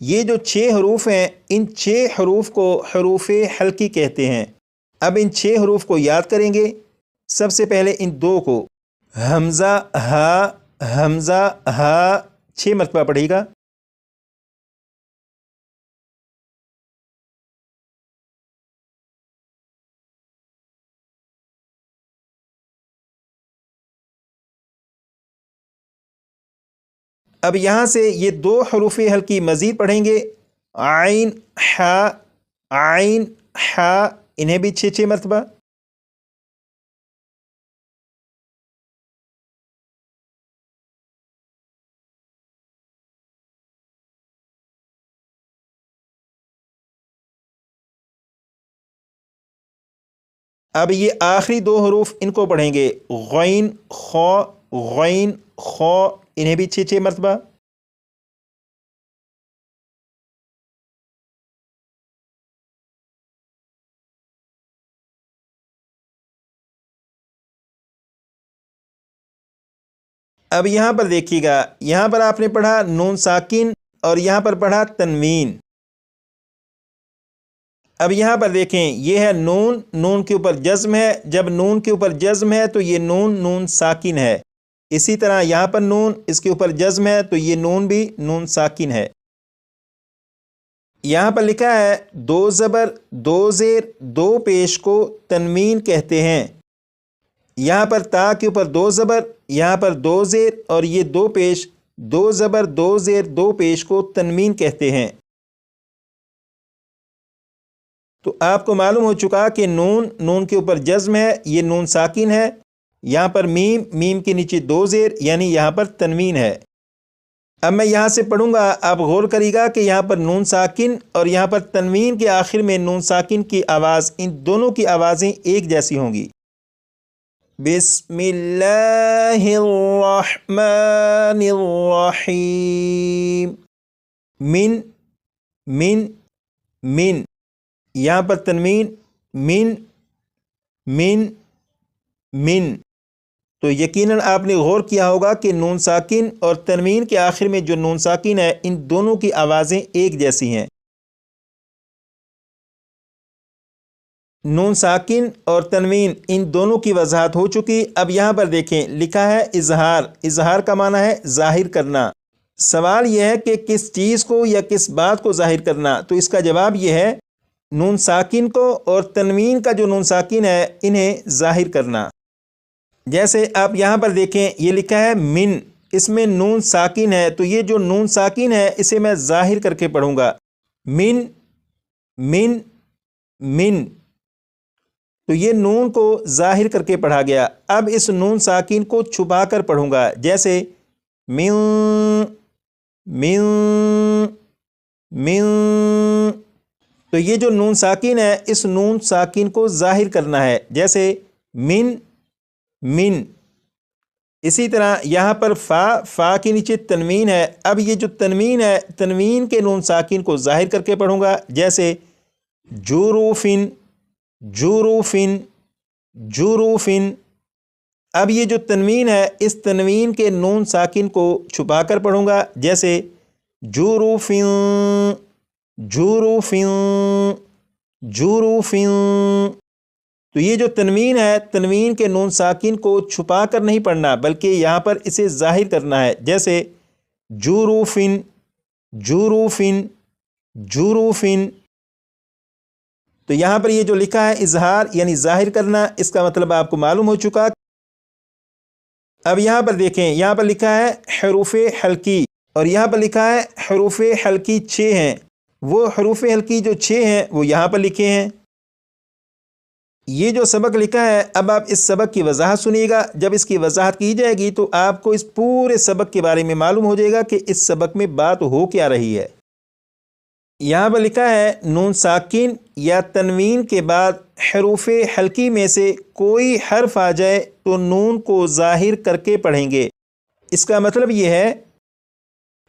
یہ جو 6 حروف ہیں ان 6 حروف کو حروف حلقی کہتے ہیں۔ اب ان 6 حروف کو یاد کریں گے۔ سب سے پہلے ان 2 کو، حمزہ ہا 6 مرتبہ پڑھے گا۔ اب یہاں سے یہ 2 حروف حلقی مزید پڑھیں گے، عین ہا، انہیں بھی 6 مرتبہ۔ اب یہ آخری 2 حروف ان کو پڑھیں گے، غین خو، انہیں بھی 6 مرتبہ۔ اب یہاں پر دیکھیے گا، یہاں پر آپ نے پڑھا نون ساکن اور یہاں پر پڑھا تنوین۔ اب یہاں پر دیکھیں، یہ ہے نون کے اوپر جزم ہے۔ جب نون کے اوپر جزم ہے تو یہ نون ساکن ہے۔ اسی طرح یہاں پر نون، اس کے اوپر جزم ہے تو یہ نون بھی نون ساکن ہے۔ یہاں پر لکھا ہے 2 زبر 2 زیر 2 پیش کو تنوین کہتے ہیں۔ یہاں پر تا کے اوپر 2 زبر، یہاں پر 2 زیر اور یہ 2 پیش، 2 زبر 2 زیر 2 پیش کو تنوین کہتے ہیں۔ تو آپ کو معلوم ہو چکا کہ نون کے اوپر جزم ہے، یہ نون ساکن ہے۔ یہاں پر میم کے نیچے 2 زیر، یعنی یہاں پر تنوین ہے۔ اب میں یہاں سے پڑھوں گا، آپ غور کریے گا کہ یہاں پر نون ساکن اور یہاں پر تنوین کے آخر میں نون ساکن کی آواز، ان دونوں کی آوازیں ایک جیسی ہوں گی۔ بسم اللہ الرحمن الرحیم، من، یہاں پر تنوین من، تو یقیناً آپ نے غور کیا ہوگا کہ نون ساکن اور تنوین کے آخر میں جو نون ساکن ہے، ان دونوں کی آوازیں ایک جیسی ہیں۔ نون ساکن اور تنوین ان دونوں کی وضاحت ہو چکی۔ اب یہاں پر دیکھیں، لکھا ہے اظہار کا معنی ہے ظاہر کرنا۔ سوال یہ ہے کہ کس چیز کو یا کس بات کو ظاہر کرنا، تو اس کا جواب یہ ہے نون ساکن کو اور تنوین کا جو نون ساکن ہے انہیں ظاہر کرنا۔ جیسے آپ یہاں پر دیکھیں، یہ لکھا ہے من، اس میں نون ساکن ہے، تو یہ جو نون ساکن ہے اسے میں ظاہر کر کے پڑھوں گا، من، تو یہ نون کو ظاہر کر کے پڑھا گیا۔ اب اس نون ساکن کو چھپا کر پڑھوں گا، جیسے من، تو یہ جو نون ساکن ہے اس نون ساکن کو ظاہر کرنا ہے، جیسے من۔ اسی طرح یہاں پر فا کے نیچے تنوین ہے۔ اب یہ جو تنوین ہے، تنوین کے نون ساکن کو ظاہر کر کے پڑھوں گا، جیسے جوروفن۔ اب یہ جو تنوین ہے اس تنوین کے نون ساکن کو چھپا کر پڑھوں گا، جیسے جوروفن۔ تو یہ جو تنوین ہے، تنوین کے نون ساکن کو چھپا کر نہیں پڑھنا بلکہ یہاں پر اسے ظاہر کرنا ہے، جیسے جوروفن۔ تو یہاں پر یہ جو لکھا ہے اظہار یعنی ظاہر کرنا، اس کا مطلب آپ کو معلوم ہو چکا۔ اب یہاں پر دیکھیں، یہاں پر لکھا ہے حروف حلقی اور یہاں پر لکھا ہے حروف حلقی 6 ہیں۔ وہ حروف حلقی جو 6 ہیں وہ یہاں پر لکھے ہیں۔ یہ جو سبق لکھا ہے، اب آپ اس سبق کی وضاحت سنیے گا۔ جب اس کی وضاحت کی جائے گی تو آپ کو اس پورے سبق کے بارے میں معلوم ہو جائے گا کہ اس سبق میں بات ہو کیا رہی ہے۔ یہاں پر لکھا ہے نون ساکن یا تنوین کے بعد حروف حلقی میں سے کوئی حرف آ جائے تو نون کو ظاہر کر کے پڑھیں گے۔ اس کا مطلب یہ ہے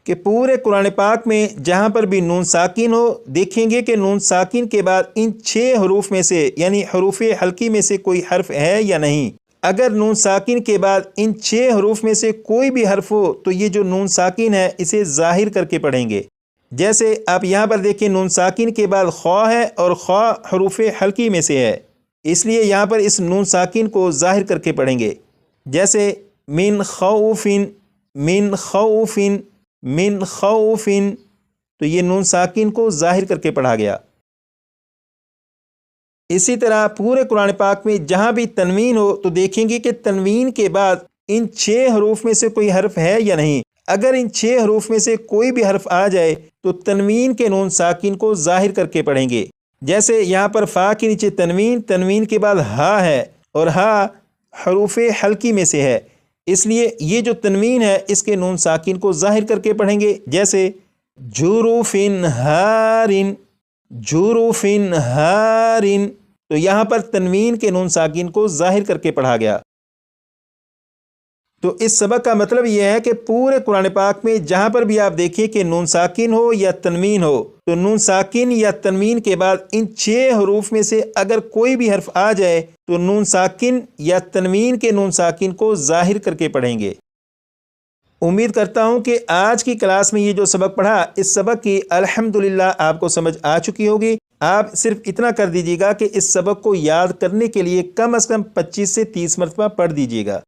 کہ پورے قرآن پاک میں جہاں پر بھی نون ساکن ہو، دیکھیں گے کہ نون ساکن کے بعد ان 6 حروف میں سے یعنی حروف حلقی میں سے کوئی حرف ہے یا نہیں۔ اگر نون ساکن کے بعد ان 6 حروف میں سے کوئی بھی حرف ہو تو یہ جو نون ساکن ہے اسے ظاہر کر کے پڑھیں گے۔ جیسے آپ یہاں پر دیکھیں نون ساکن کے بعد خواہ ہے اور خواہ حروف حلقی میں سے ہے، اس لیے یہاں پر اس نون ساکن کو ظاہر کر کے پڑھیں گے، جیسے من خوف، من خوف، من خوف، تو یہ نون ساکن کو ظاہر کر کے پڑھا گیا۔ اسی طرح پورے قرآن پاک میں جہاں بھی تنوین ہو تو دیکھیں گے کہ تنوین کے بعد ان 6 حروف میں سے کوئی حرف ہے یا نہیں۔ اگر ان 6 حروف میں سے کوئی بھی حرف آ جائے تو تنوین کے نون ساکن کو ظاہر کر کے پڑھیں گے، جیسے یہاں پر فا کے نیچے تنوین، تنوین کے بعد ہا ہے اور ہا حروف حلقی میں سے ہے، اس لیے یہ جو تنوین ہے اس کے نون ساکن کو ظاہر کر کے پڑھیں گے، جیسے جروف ہارن، جروف ہارن، تو یہاں پر تنوین کے نون ساکن کو ظاہر کر کے پڑھا گیا۔ تو اس سبق کا مطلب یہ ہے کہ پورے قرآن پاک میں جہاں پر بھی آپ دیکھیں کہ نون ساکن ہو یا تنوین ہو تو نون ساکن یا تنوین کے بعد ان 6 حروف میں سے اگر کوئی بھی حرف آ جائے تو نون ساکن یا تنوین کے نون ساکن کو ظاہر کر کے پڑھیں گے۔ امید کرتا ہوں کہ آج کی کلاس میں یہ جو سبق پڑھا اس سبق کی الحمدللہ آپ کو سمجھ آ چکی ہوگی۔ آپ صرف اتنا کر دیجیے گا کہ اس سبق کو یاد کرنے کے لیے کم از کم 25 سے 30 مرتبہ پڑھ دیجیے گا۔